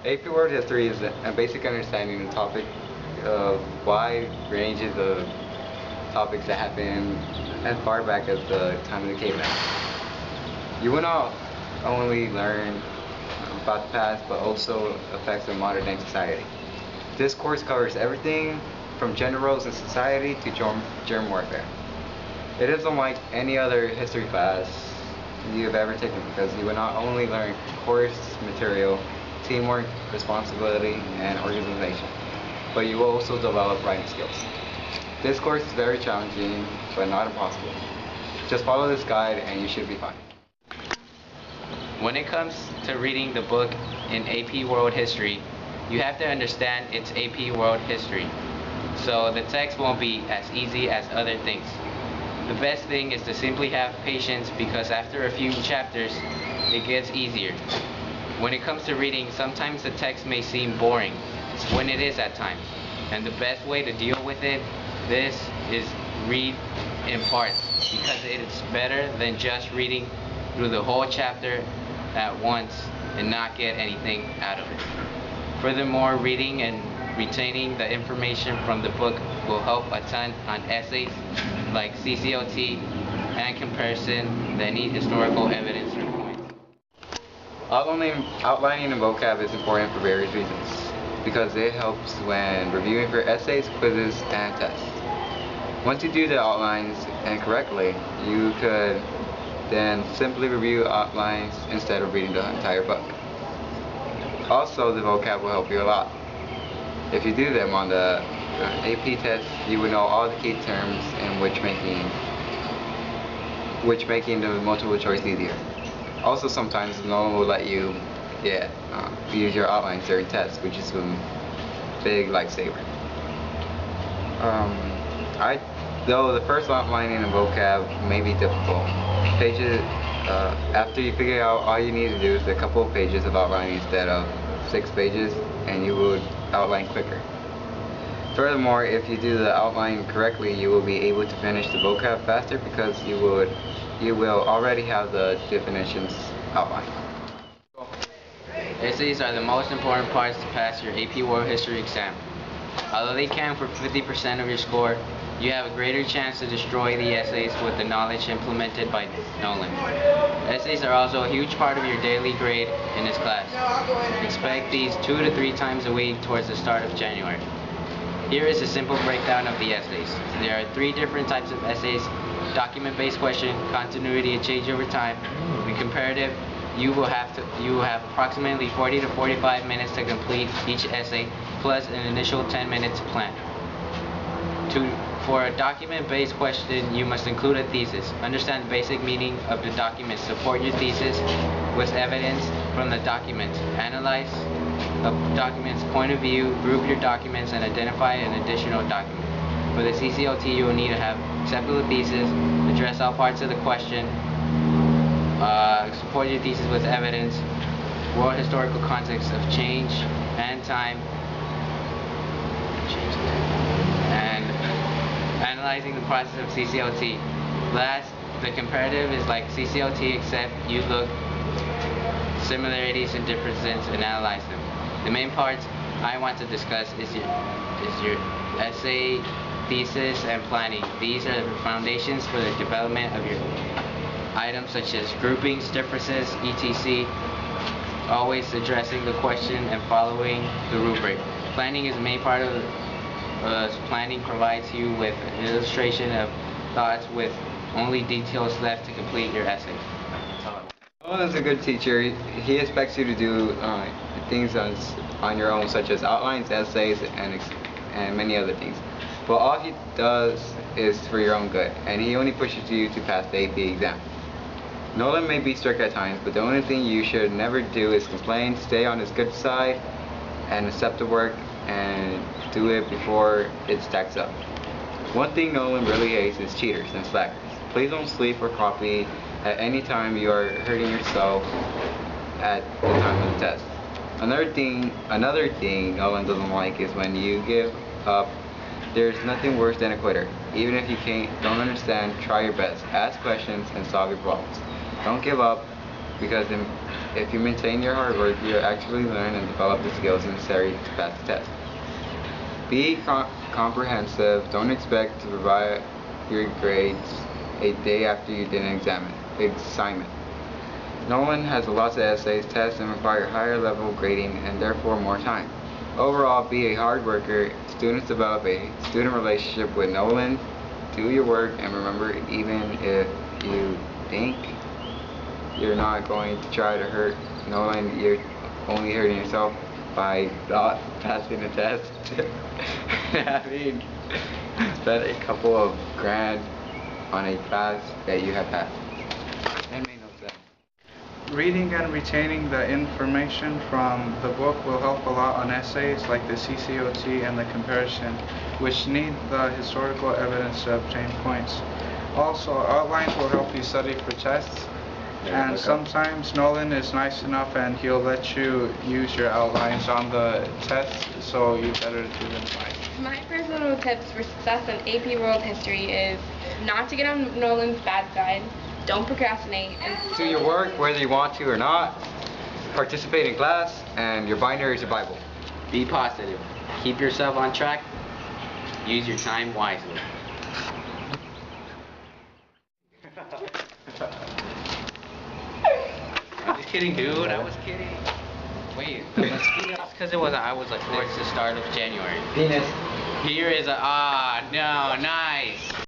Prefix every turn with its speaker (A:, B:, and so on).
A: AP World History is a basic understanding of the topic of wide ranges of topics that happen as far back as the time of the caveman. You will not only learn about the past, but also effects of modern day society. This course covers everything from gender roles in society to germ warfare. It is unlike any other history class you have ever taken because you will not only learn course material, teamwork, responsibility, and organization, but you will also develop writing skills. This course is very challenging, but not impossible. Just follow this guide and you should be fine.
B: When it comes to reading the book in AP World History, you have to understand it's AP World History, so the text won't be as easy as other things. The best thing is to simply have patience because after a few chapters, it gets easier. When it comes to reading, sometimes the text may seem boring, when it is at times, and the best way to deal with this is read in parts because it is better than just reading through the whole chapter at once and not get anything out of it. Furthermore, reading and retaining the information from the book will help a ton on essays like CCOT and comparison that need historical evidence or points.
A: Outlining the vocab is important for various reasons because it helps when reviewing for essays, quizzes, and tests. Once you do the outlines and correctly, you could then simply review outlines instead of reading the entire book. Also, the vocab will help you a lot. If you do them on the AP test, you will know all the key terms and which making the multiple choice easier. Also, sometimes no one will let you use your outlines during tests, which is a big lifesaver. Though the first outlining of vocab may be difficult, after you figure out all you need to do is a couple of pages of outlining instead of 6 pages, and you would outline quicker. Furthermore, if you do the outline correctly, you will be able to finish the vocab faster because you will already have the definitions outlined.
B: Essays are the most important parts to pass your AP World History exam. Although they count for 50% of your score, you have a greater chance to destroy the essays with the knowledge implemented by Nolan. Essays are also a huge part of your daily grade in this class. Expect these 2 to 3 times a week towards the start of January. Here is a simple breakdown of the essays. There are 3 different types of essays: document-based question, continuity and change over time, and comparative. You will have approximately 40 to 45 minutes to complete each essay, plus an initial 10 minutes plan. For a document-based question, you must include a thesis. Understand the basic meaning of the document. Support your thesis with evidence from the document. Analyze a document's point of view, group your documents, and identify an additional document. For the CCOT, you will need to have separate thesis, address all parts of the question, support your thesis with evidence, world historical context of change and time, and analyzing the process of CCOT. Last, the comparative is like CCOT except you look similarities and differences and analyze them. The main parts I want to discuss is your essay, thesis, and planning. These are the foundations for the development of your items such as groupings, differences, etc. Always addressing the question and following the rubric. Planning is the main part of planning provides you with an illustration of thoughts with only details left to complete your essay.
A: Nolan is a good teacher. He expects you to do things on your own, such as outlines, essays, and many other things. But all he does is for your own good, and he only pushes you to pass the AP exam. Nolan may be strict at times, but the only thing you should never do is complain. Stay on his good side and accept the work and do it before it stacks up. One thing Nolan really hates is cheaters and slackers. Please don't sleep or coffee at any time you are hurting yourself at the time of the test. Another thing Nolan doesn't like is when you give up. There's nothing worse than a quitter. Even if you don't understand, try your best. Ask questions and solve your problems. Don't give up because If you maintain your hard work, you'll actually learn and develop the skills necessary to pass the test. Be comprehensive. Don't expect to provide your grades a day after you did an assignment. Nolan has lots of essays, tests, and require higher level grading and therefore more time. Overall, be a hard worker. Students develop a student relationship with Nolan. Do your work, and remember, even if you think you're not going to try to hurt Nolan, you're only hurting yourself by not passing the test. Having spent a couple of grand on a class that you have passed. That made no sense.
C: Reading and retaining the information from the book will help a lot on essays like the CCOT and the comparison, which need the historical evidence to obtain points. Also, outlines will help you study for tests, and sometimes Nolan is nice enough and he'll let you use your outlines on the test, so you better do them right.
D: My personal tips for success in AP World History is not to get on Nolan's bad side, don't procrastinate, and
A: Do your work whether you want to or not. Participate in class, and your binary is your Bible.
B: Be positive. Keep yourself on track. Use your time wisely. I'm just kidding, dude. I was kidding. Wait, because I was like towards the start of January.
A: Penis.
B: Here is no, nice.